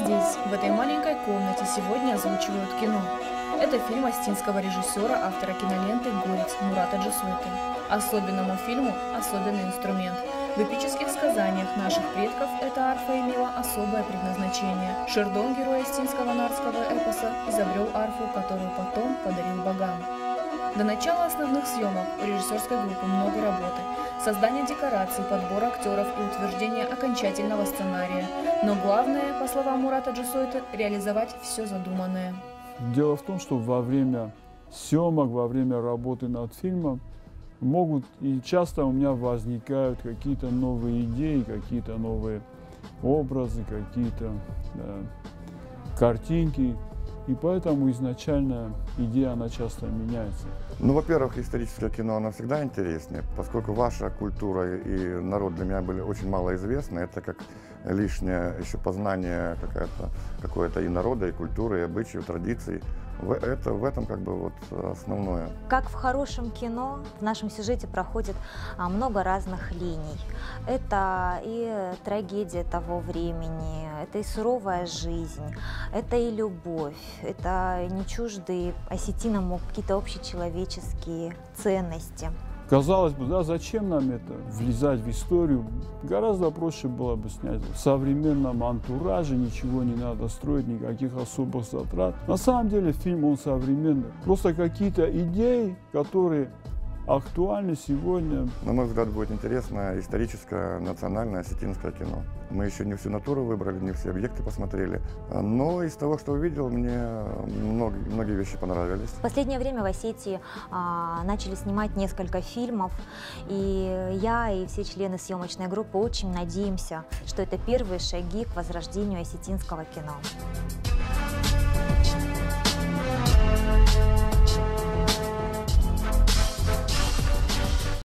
Здесь, в этой маленькой комнате, сегодня озвучивают кино. Это фильм осетинского режиссера, автора киноленты «Горец» Мурата Джасойты. Особенному фильму особенный инструмент. В эпических сказаниях наших предков эта арфа имела особое предназначение. Шердон, герой осетинского нарского эпоса, изобрел арфу, которую потом подарил богам. До начала основных съемок у режиссерской группы много работы. Создание декораций, подбор актеров и утверждение окончательного сценария. Но главное, по словам Мурата Джасойты, реализовать все задуманное. Дело в том, что во время съемок, во время работы над фильмом могут и часто у меня возникают какие-то новые идеи, какие-то новые образы, какие-то картинки. И поэтому изначально идея, она часто меняется. Ну, во-первых, историческое кино, оно всегда интереснее, поскольку ваша культура и народ для меня были очень мало известны. Это как лишнее еще познание какое-то и народа, и культуры, и обычаев, традиций. В этом как бы вот основное. Как в хорошем кино, в нашем сюжете проходит много разных линий. Это и трагедия того времени, это и суровая жизнь, это и любовь, это не чуждые осетинам какие-то общечеловеческие ценности. Казалось бы, да, зачем нам это, влезать в историю? Гораздо проще было бы снять в современном антураже, ничего не надо строить, никаких особых затрат. На самом деле фильм, он современный. Просто какие-то идеи, которые актуальны сегодня. На мой взгляд, будет интересное историческое, национальное осетинское кино. Мы еще не всю натуру выбрали, не все объекты посмотрели. Но из того, что увидел, мне многие вещи понравились. В последнее время в Осетии начали снимать несколько фильмов. И я, и все члены съемочной группы очень надеемся, что это первые шаги к возрождению осетинского кино.